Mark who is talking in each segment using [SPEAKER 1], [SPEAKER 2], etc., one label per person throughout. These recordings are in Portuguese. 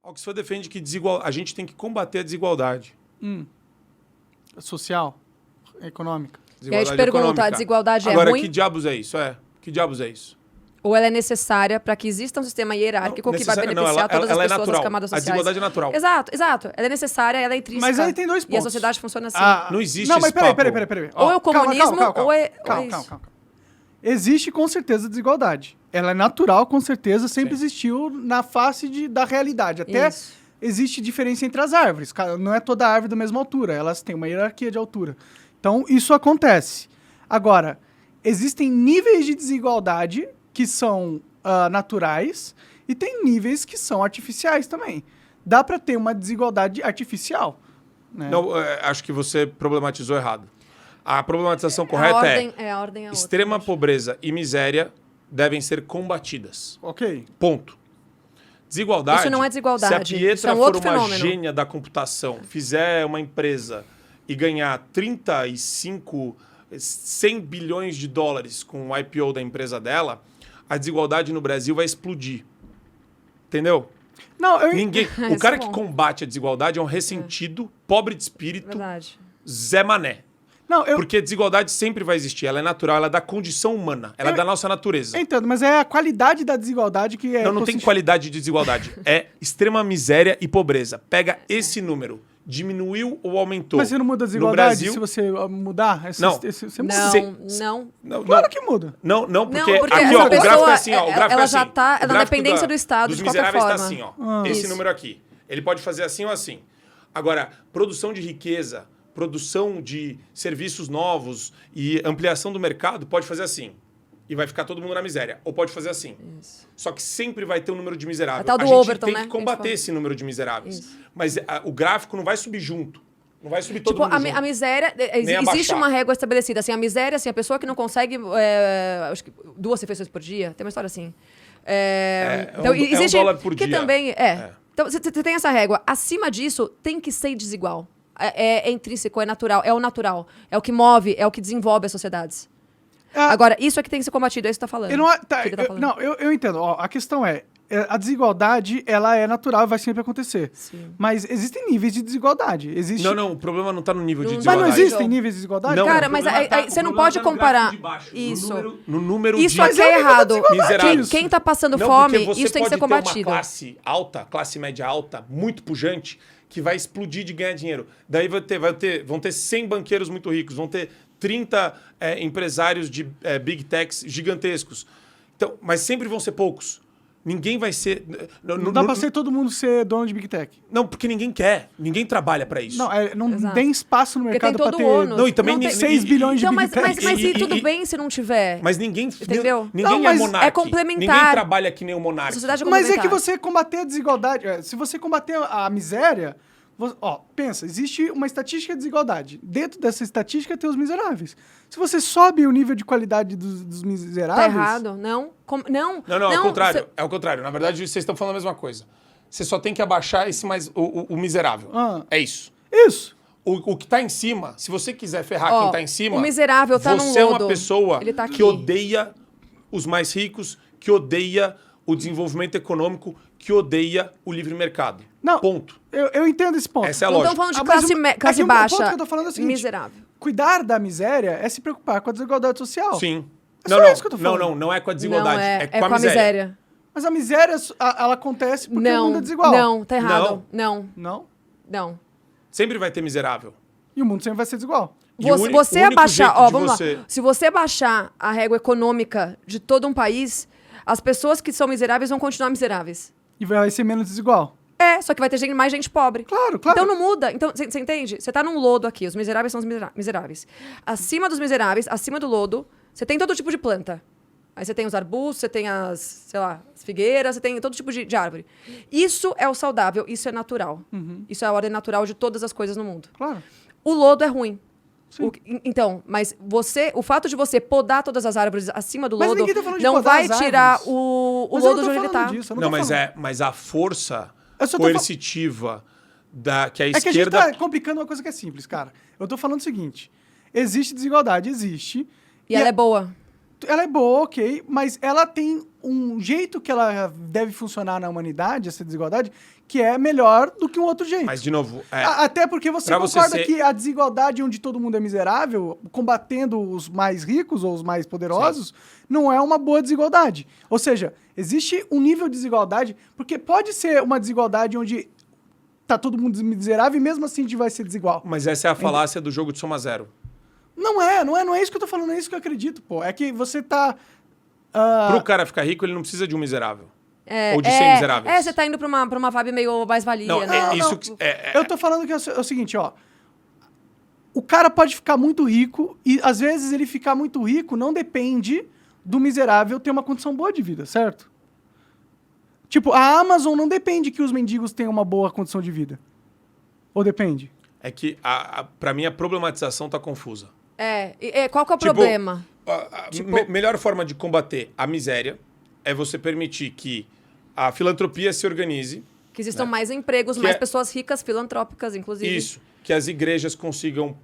[SPEAKER 1] A Oxfam defende que a gente tem que combater a desigualdade.
[SPEAKER 2] Social, econômica.
[SPEAKER 3] E aí a gente pergunta, a desigualdade
[SPEAKER 1] Agora,
[SPEAKER 3] é ruim?
[SPEAKER 1] que diabos é isso? Que diabos é isso?
[SPEAKER 3] Ou ela é necessária para que exista um sistema hierárquico que vai beneficiar todas as pessoas das camadas sociais?
[SPEAKER 1] A desigualdade é natural.
[SPEAKER 3] Exato. Ela é necessária, ela é intrínseca.
[SPEAKER 2] Mas aí tem dois pontos.
[SPEAKER 3] E a sociedade funciona assim.
[SPEAKER 1] Não existe
[SPEAKER 2] Não, mas
[SPEAKER 1] esse papo.
[SPEAKER 2] peraí.
[SPEAKER 3] Ou é o comunismo, ou é isso.
[SPEAKER 2] Calma. Existe com certeza desigualdade. Ela é natural, com certeza, sempre existiu na face da realidade. Até existe diferença entre as árvores. Não é toda árvore da mesma altura, elas têm uma hierarquia de altura. Então, isso acontece. Agora, existem níveis de desigualdade que são naturais e tem níveis que são artificiais também. Dá para ter uma desigualdade artificial. Né?
[SPEAKER 1] Não, acho que você problematizou errado. A problematização correta
[SPEAKER 3] a ordem é
[SPEAKER 1] extrema pobreza e miséria devem ser combatidas.
[SPEAKER 2] Ok.
[SPEAKER 1] Ponto. Desigualdade.
[SPEAKER 3] Isso não é desigualdade.
[SPEAKER 1] Se a Pietra
[SPEAKER 3] isso é um
[SPEAKER 1] for
[SPEAKER 3] outro
[SPEAKER 1] uma
[SPEAKER 3] fenômeno.
[SPEAKER 1] gênia da computação, fizer uma empresa e ganhar 100 bilhões de dólares com o IPO da empresa dela, a desigualdade no Brasil vai explodir. Entendeu?
[SPEAKER 2] Não,
[SPEAKER 1] O cara que combate a desigualdade é um ressentido, pobre de espírito,
[SPEAKER 3] Verdade.
[SPEAKER 1] Zé Mané. Porque a desigualdade sempre vai existir. Ela é natural, ela é da condição humana. Ela é da nossa natureza.
[SPEAKER 2] Eu entendo, mas é a qualidade da desigualdade que é...
[SPEAKER 1] Não tem qualidade de desigualdade. É extrema miséria e pobreza. Pega esse número. Diminuiu ou aumentou?
[SPEAKER 2] Mas você não muda a desigualdade
[SPEAKER 1] no Brasil,
[SPEAKER 2] se você mudar?
[SPEAKER 1] Não.
[SPEAKER 3] Não.
[SPEAKER 2] Claro que muda.
[SPEAKER 1] Não, porque
[SPEAKER 3] porque
[SPEAKER 1] aqui,
[SPEAKER 3] essa
[SPEAKER 1] ó, o gráfico
[SPEAKER 3] pessoa,
[SPEAKER 1] é assim, ó. O gráfico
[SPEAKER 3] ela
[SPEAKER 1] é assim.
[SPEAKER 3] já tá
[SPEAKER 1] O
[SPEAKER 3] na
[SPEAKER 1] gráfico
[SPEAKER 3] dependência do Estado,
[SPEAKER 1] dos
[SPEAKER 3] de qualquer
[SPEAKER 1] miseráveis
[SPEAKER 3] forma.
[SPEAKER 1] tá assim, ó. Esse número aqui. Ele pode fazer assim ou assim. Agora, produção de riqueza, produção de serviços novos e ampliação do mercado pode fazer assim. E vai ficar todo mundo na miséria. Ou pode fazer assim.
[SPEAKER 3] Isso.
[SPEAKER 1] Só que sempre vai ter um número de miseráveis.
[SPEAKER 3] A tal do
[SPEAKER 1] gente
[SPEAKER 3] Overton,
[SPEAKER 1] tem
[SPEAKER 3] né?
[SPEAKER 1] que combater esse número de miseráveis.
[SPEAKER 3] Isso.
[SPEAKER 1] Mas o gráfico não vai subir junto. Não vai subir todo mundo junto.
[SPEAKER 3] A miséria...
[SPEAKER 1] Nem
[SPEAKER 3] Existe
[SPEAKER 1] abaixar.
[SPEAKER 3] uma régua estabelecida. Assim, a miséria, assim, a pessoa que não consegue... acho que 2 refeições por dia. Tem uma história assim.
[SPEAKER 1] Então, existe, $1 por dia.
[SPEAKER 3] Que também... Então, você tem essa régua. Acima disso, tem que ser desigual. É intrínseco, é natural. É o natural. É o que move, é o que desenvolve as sociedades. Agora, isso é que tem que ser combatido. É isso que você está falando.
[SPEAKER 2] Eu entendo. Ó, a questão é, a desigualdade, ela é natural e vai sempre acontecer.
[SPEAKER 3] Sim.
[SPEAKER 2] Mas existem níveis de desigualdade.
[SPEAKER 1] Não, o problema não está no nível de
[SPEAKER 2] Mas
[SPEAKER 1] desigualdade.
[SPEAKER 2] não existem níveis de desigualdade?
[SPEAKER 1] Não,
[SPEAKER 3] cara, mas você não pode comparar... Isso.
[SPEAKER 1] No número
[SPEAKER 3] Isso
[SPEAKER 1] de
[SPEAKER 3] aqui é errado.
[SPEAKER 1] miseráveis.
[SPEAKER 3] Quem está passando
[SPEAKER 1] Não,
[SPEAKER 3] fome,
[SPEAKER 1] porque você
[SPEAKER 3] isso tem que ser
[SPEAKER 1] pode ter
[SPEAKER 3] combatido.
[SPEAKER 1] uma classe alta, classe média alta, muito pujante, que vai explodir de ganhar dinheiro. Daí vão ter 100 banqueiros muito ricos, vão ter 30 empresários de big techs gigantescos. Então, mas sempre vão ser poucos. Ninguém vai ser...
[SPEAKER 2] Não dá pra ser todo mundo ser dono de Big Tech.
[SPEAKER 1] Não, porque ninguém quer. Ninguém trabalha pra isso.
[SPEAKER 2] Não tem espaço no mercado pra ter...
[SPEAKER 3] ônus.
[SPEAKER 1] Não, e também
[SPEAKER 2] 6 bilhões de
[SPEAKER 3] Então,
[SPEAKER 2] Big Tech.
[SPEAKER 3] mas tudo bem se não tiver.
[SPEAKER 1] Mas ninguém...
[SPEAKER 3] Entendeu?
[SPEAKER 1] Ninguém é monarca.
[SPEAKER 3] É complementar.
[SPEAKER 1] Ninguém trabalha que nem o monarca.
[SPEAKER 3] A sociedade é
[SPEAKER 2] Mas é
[SPEAKER 3] complementar.
[SPEAKER 2] que você combater a desigualdade... Se você combater a miséria... pensa, existe uma estatística de desigualdade. Dentro dessa estatística tem os miseráveis. Se você sobe o nível de qualidade dos miseráveis...
[SPEAKER 3] Tá errado. Não,
[SPEAKER 1] é o contrário. É o contrário. Na verdade, vocês estão falando a mesma coisa. Você só tem que abaixar o miserável. É isso.
[SPEAKER 2] Isso.
[SPEAKER 1] O que tá em cima, se você quiser ferrar quem tá em cima...
[SPEAKER 3] O miserável tá num lodo.
[SPEAKER 1] Você é uma pessoa
[SPEAKER 3] Tá
[SPEAKER 1] que odeia os mais ricos, que odeia o desenvolvimento econômico, que odeia o livre mercado.
[SPEAKER 2] Não,
[SPEAKER 1] ponto.
[SPEAKER 2] Eu entendo esse ponto.
[SPEAKER 1] Essa é a
[SPEAKER 3] Não
[SPEAKER 1] lógica.
[SPEAKER 3] estamos falando de classe baixa.
[SPEAKER 2] O ponto que eu tô falando é o seguinte,
[SPEAKER 3] miserável.
[SPEAKER 2] Cuidar da miséria é se preocupar com a desigualdade social.
[SPEAKER 1] Sim.
[SPEAKER 2] É só isso que eu tô falando.
[SPEAKER 1] Não é com a desigualdade.
[SPEAKER 3] Não,
[SPEAKER 1] É com a miséria.
[SPEAKER 2] Mas a miséria, ela acontece porque o mundo é desigual.
[SPEAKER 3] Não, tá errado. Não.
[SPEAKER 1] Sempre vai ter miserável.
[SPEAKER 2] E o mundo sempre vai ser desigual.
[SPEAKER 3] Você abaixar... vamos lá. Se você abaixar a régua econômica de todo um país, as pessoas que são miseráveis vão continuar miseráveis.
[SPEAKER 2] E vai ser menos desigual.
[SPEAKER 3] Só que vai ter mais gente pobre.
[SPEAKER 2] Claro.
[SPEAKER 3] Então não muda. Então, você entende? Você tá num lodo aqui, os miseráveis são os miseráveis. Acima dos miseráveis, acima do lodo, você tem todo tipo de planta. Aí você tem os arbustos, você tem as figueiras, você tem todo tipo de árvore. Isso é o saudável, isso é natural. Isso é a ordem natural de todas as coisas no mundo.
[SPEAKER 2] Claro.
[SPEAKER 3] O lodo é ruim. Então, mas o fato de você podar todas as árvores acima do lodo não vai tirar o lodo de onde ele tá.
[SPEAKER 1] Mas a força coercitiva que a esquerda...
[SPEAKER 2] É que a gente tá complicando uma coisa que é simples, cara. Eu tô falando o seguinte. Existe desigualdade, existe.
[SPEAKER 3] E ela é boa.
[SPEAKER 2] ela é boa, ok, mas ela tem um jeito que ela deve funcionar na humanidade, essa desigualdade, que é melhor do que um outro jeito.
[SPEAKER 1] Mas, de novo...
[SPEAKER 2] Até porque você
[SPEAKER 1] pra
[SPEAKER 2] concorda
[SPEAKER 1] você ser-
[SPEAKER 2] que a desigualdade onde todo mundo é miserável, combatendo os mais ricos ou os mais poderosos, não é uma boa desigualdade. Ou seja, existe um nível de desigualdade, porque pode ser uma desigualdade onde tá todo mundo miserável e mesmo assim a gente vai ser desigual.
[SPEAKER 1] Mas essa é a falácia do jogo de soma zero.
[SPEAKER 2] Não é isso que eu tô falando, não é isso que eu acredito, pô. É que você tá...
[SPEAKER 1] Pro cara ficar rico, ele não precisa de um miserável. Ou de 100 miseráveis.
[SPEAKER 3] Você tá indo pra uma vibe meio mais-valia,
[SPEAKER 1] Não,
[SPEAKER 3] né?
[SPEAKER 1] isso...
[SPEAKER 2] Eu tô falando que é o seguinte, ó. O cara pode ficar muito rico e, às vezes, ele ficar muito rico não depende do miserável ter uma condição boa de vida, certo? Tipo, a Amazon não depende que os mendigos tenham uma boa condição de vida. Ou depende?
[SPEAKER 1] É que, pra mim, a problematização tá confusa.
[SPEAKER 3] Qual que é o
[SPEAKER 1] Tipo,
[SPEAKER 3] problema?
[SPEAKER 1] Melhor forma de combater a miséria é você permitir que a filantropia se organize.
[SPEAKER 3] Que existam mais empregos,
[SPEAKER 1] Que
[SPEAKER 3] mais pessoas ricas, filantrópicas, inclusive.
[SPEAKER 1] Isso. Que as igrejas consigam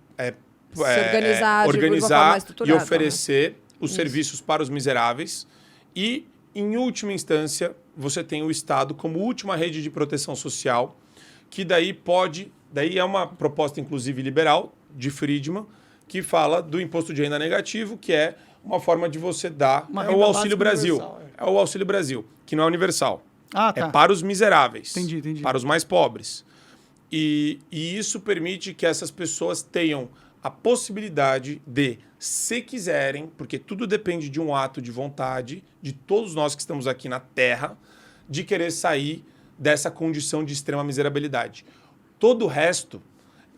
[SPEAKER 3] Se organizar de uma forma
[SPEAKER 1] organizar
[SPEAKER 3] mais
[SPEAKER 1] e
[SPEAKER 3] estruturada,
[SPEAKER 1] oferecer os serviços para os miseráveis. E, em última instância, você tem o Estado como última rede de proteção social, que daí pode... Daí é uma proposta, inclusive, liberal, de Friedman, que fala do imposto de renda negativo, que é uma forma de você dar...
[SPEAKER 2] Uma
[SPEAKER 1] É
[SPEAKER 2] renda
[SPEAKER 1] o Auxílio
[SPEAKER 2] básica
[SPEAKER 1] Brasil.
[SPEAKER 2] universal,
[SPEAKER 1] É o Auxílio Brasil, que não é universal.
[SPEAKER 2] Ah, tá.
[SPEAKER 1] É para os miseráveis.
[SPEAKER 2] Entendi.
[SPEAKER 1] Para os mais pobres. E isso permite que essas pessoas tenham a possibilidade de, se quiserem, porque tudo depende de um ato de vontade de todos nós que estamos aqui na Terra, de querer sair dessa condição de extrema miserabilidade. Todo o resto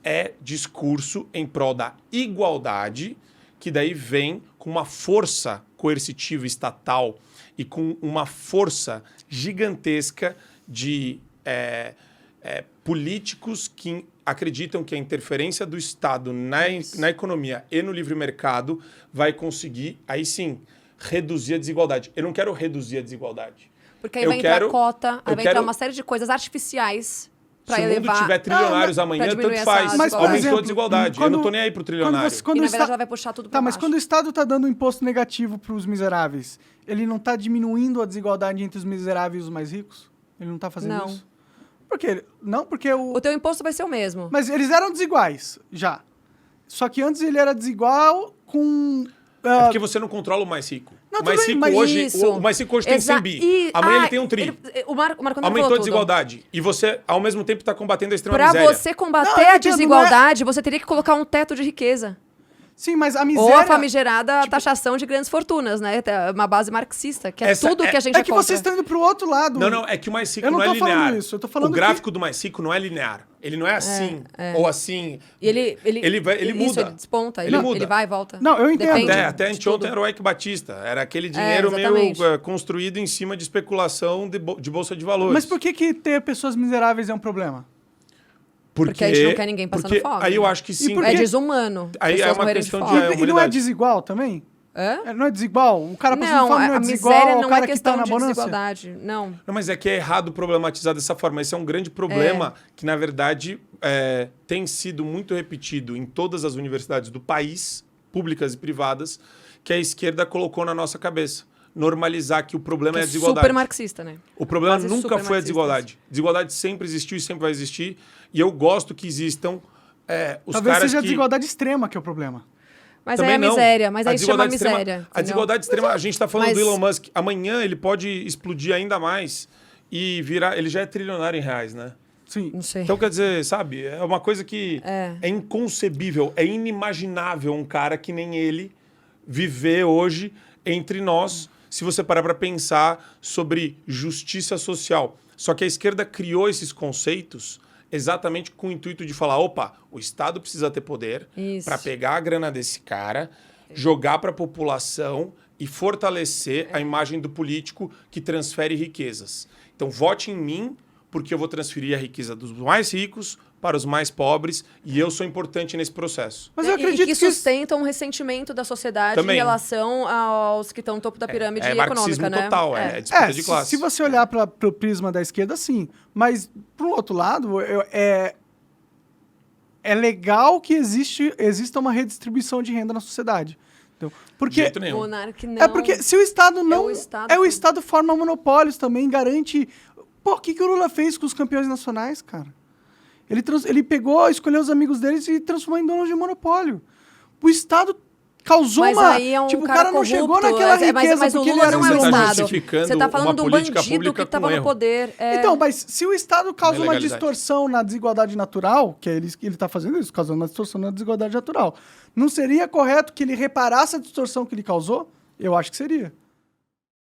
[SPEAKER 1] é discurso em prol da igualdade, que daí vem com uma força coercitiva estatal e com uma força gigantesca de políticos que acreditam que a interferência do Estado na economia e no livre mercado vai conseguir, aí sim, reduzir a desigualdade. Eu não quero reduzir a desigualdade.
[SPEAKER 3] Porque aí vai entrar cota, aí vai entrar uma série de coisas artificiais pra
[SPEAKER 1] Se o
[SPEAKER 3] elevar...
[SPEAKER 1] mundo tiver trilionários amanhã,
[SPEAKER 3] diminuir
[SPEAKER 1] tanto faz.
[SPEAKER 3] essa
[SPEAKER 2] Mas, por
[SPEAKER 1] Aumentou
[SPEAKER 2] exemplo,
[SPEAKER 1] a desigualdade. Eu não tô nem aí pro trilionário.
[SPEAKER 3] E, na verdade, ela vai puxar tudo pra
[SPEAKER 2] Tá, mas
[SPEAKER 3] baixo.
[SPEAKER 2] quando o Estado tá dando um imposto negativo pros miseráveis, ele não tá diminuindo a desigualdade entre os miseráveis e os mais ricos? Ele não tá fazendo isso? Por quê? Não, porque
[SPEAKER 3] O teu imposto vai ser o mesmo.
[SPEAKER 2] Mas eles eram desiguais, já. Só que antes ele era desigual com...
[SPEAKER 1] É porque você não controla o mais rico.
[SPEAKER 2] Não,
[SPEAKER 1] o mais
[SPEAKER 2] tudo bem,
[SPEAKER 1] rico
[SPEAKER 2] mas
[SPEAKER 1] hoje,
[SPEAKER 3] isso.
[SPEAKER 1] o mais rico hoje tem 100 bi. Amanhã ele tem um tri.
[SPEAKER 3] O Marco Antônio
[SPEAKER 1] Aumentou
[SPEAKER 3] falou
[SPEAKER 1] a desigualdade. E você, ao mesmo tempo, está combatendo a extrema
[SPEAKER 3] Pra
[SPEAKER 1] miséria.
[SPEAKER 3] você combater
[SPEAKER 2] Não, eu
[SPEAKER 3] a
[SPEAKER 2] entendo,
[SPEAKER 3] desigualdade, você teria que colocar um teto de riqueza.
[SPEAKER 2] Sim, mas a miséria...
[SPEAKER 3] Ou a famigerada taxação de grandes fortunas, né? Uma base marxista, que é tudo que a gente
[SPEAKER 2] É que vocês estão indo pro outro lado.
[SPEAKER 1] Não, é que o mais rico
[SPEAKER 2] Eu não
[SPEAKER 1] não é
[SPEAKER 2] tô
[SPEAKER 1] linear.
[SPEAKER 2] falando isso, eu tô falando
[SPEAKER 1] o gráfico do mais rico não é linear. Ele não é assim ou assim.
[SPEAKER 3] E ele
[SPEAKER 1] muda.
[SPEAKER 3] Isso, ele desponta.
[SPEAKER 1] Ele muda.
[SPEAKER 3] Ele vai e volta.
[SPEAKER 2] Não, eu entendo.
[SPEAKER 3] Depende
[SPEAKER 1] Até
[SPEAKER 3] de
[SPEAKER 1] anteontem
[SPEAKER 3] tudo.
[SPEAKER 1] era o Eike Batista. Era aquele dinheiro meio
[SPEAKER 3] exatamente.
[SPEAKER 1] construído em cima de especulação de bolsa de valores.
[SPEAKER 2] Mas por que ter pessoas miseráveis é um problema?
[SPEAKER 3] Porque a gente não quer ninguém passando fome,
[SPEAKER 1] Aí eu
[SPEAKER 3] né?
[SPEAKER 1] acho que sim.
[SPEAKER 2] por
[SPEAKER 3] É
[SPEAKER 2] quê?
[SPEAKER 3] desumano.
[SPEAKER 1] Aí é
[SPEAKER 3] pessoas
[SPEAKER 1] uma
[SPEAKER 3] morrerem
[SPEAKER 1] questão
[SPEAKER 3] de
[SPEAKER 1] de-
[SPEAKER 3] fome.
[SPEAKER 1] É,
[SPEAKER 2] E não é
[SPEAKER 1] humanidade.
[SPEAKER 2] desigual também?
[SPEAKER 3] Hã?
[SPEAKER 2] Não é desigual? O cara passando
[SPEAKER 3] Não,
[SPEAKER 2] fome não é
[SPEAKER 3] a
[SPEAKER 2] desigual
[SPEAKER 3] miséria
[SPEAKER 2] ao
[SPEAKER 3] não
[SPEAKER 2] cara
[SPEAKER 3] é
[SPEAKER 2] que tá
[SPEAKER 3] questão
[SPEAKER 2] na
[SPEAKER 3] de
[SPEAKER 2] bonança?
[SPEAKER 3] desigualdade. Não.
[SPEAKER 1] Não, mas é que é errado problematizar dessa forma. Esse é um grande problema que, na verdade, tem sido muito repetido em todas as universidades do país, públicas e privadas, que a esquerda colocou na nossa cabeça. Normalizar que o problema é a desigualdade.
[SPEAKER 3] Super marxista, né?
[SPEAKER 1] O problema
[SPEAKER 3] Quase
[SPEAKER 1] nunca
[SPEAKER 3] super
[SPEAKER 1] foi a
[SPEAKER 3] marxistas.
[SPEAKER 1] desigualdade. Desigualdade sempre existiu e sempre vai existir. E eu gosto que existam os
[SPEAKER 2] Talvez
[SPEAKER 1] caras
[SPEAKER 2] seja a
[SPEAKER 1] que...
[SPEAKER 2] desigualdade extrema que é o problema.
[SPEAKER 3] Mas
[SPEAKER 1] Também
[SPEAKER 3] aí é
[SPEAKER 1] não.
[SPEAKER 3] miséria. Mas
[SPEAKER 1] A
[SPEAKER 3] aí chama
[SPEAKER 1] desigualdade extrema-
[SPEAKER 3] miséria.
[SPEAKER 1] A
[SPEAKER 3] entendeu?
[SPEAKER 1] desigualdade extrema, a gente está falando
[SPEAKER 3] Mas-
[SPEAKER 1] do Elon Musk. Amanhã ele pode explodir ainda mais e virar... Ele já é trilionário em reais, né?
[SPEAKER 2] Sim.
[SPEAKER 3] Não sei.
[SPEAKER 1] Então, quer dizer, sabe? É uma coisa que é inconcebível, é inimaginável um cara que nem ele viver hoje entre nós, se você parar para pensar sobre justiça social. Só que a esquerda criou esses conceitos exatamente com o intuito de falar, opa, o Estado precisa ter poder
[SPEAKER 3] Isso.
[SPEAKER 1] para pegar a grana desse cara, jogar para a população e fortalecer a imagem do político que transfere riquezas. Então, vote em mim, porque eu vou transferir a riqueza dos mais ricos para os mais pobres e eu sou importante nesse processo.
[SPEAKER 2] Mas eu acredito
[SPEAKER 3] e que sustentam um ressentimento da sociedade
[SPEAKER 1] Também.
[SPEAKER 3] em relação aos que estão no topo da pirâmide econômica,
[SPEAKER 1] marxismo
[SPEAKER 3] né?
[SPEAKER 1] total, é disputa de classe.
[SPEAKER 2] Se você olhar para o prisma da esquerda, sim. Mas, pro outro lado, é legal que exista uma redistribuição de renda na sociedade. Porque,
[SPEAKER 1] De jeito nenhum.
[SPEAKER 3] Monark não.
[SPEAKER 2] é porque se o Estado não...
[SPEAKER 3] o
[SPEAKER 2] o
[SPEAKER 3] Estado
[SPEAKER 2] Estado forma monopólios também, garante... Pô, o que o Lula fez com os campeões nacionais, cara? Ele pegou, escolheu os amigos deles e transformou em donos de monopólio. O Estado causou
[SPEAKER 3] Mas
[SPEAKER 2] uma...
[SPEAKER 3] aí é um
[SPEAKER 2] tipo, o
[SPEAKER 3] cara
[SPEAKER 2] cara não chegou
[SPEAKER 3] corrupto,
[SPEAKER 2] naquela riqueza
[SPEAKER 3] mas o
[SPEAKER 2] porque ele
[SPEAKER 3] Lula
[SPEAKER 2] era
[SPEAKER 3] não é o
[SPEAKER 2] um
[SPEAKER 1] Você tá
[SPEAKER 3] Estado.
[SPEAKER 1] justificando
[SPEAKER 3] Você tá falando
[SPEAKER 1] uma
[SPEAKER 3] de um
[SPEAKER 1] política
[SPEAKER 3] bandido
[SPEAKER 1] pública
[SPEAKER 3] que tava
[SPEAKER 1] com
[SPEAKER 3] no
[SPEAKER 1] erro.
[SPEAKER 3] poder.
[SPEAKER 2] Então, mas se o Estado causa uma
[SPEAKER 1] ilegalidade.
[SPEAKER 2] distorção na desigualdade natural, que é ele está fazendo isso, causando uma distorção na desigualdade natural, não seria correto que ele reparasse a distorção que ele causou? Eu acho que seria.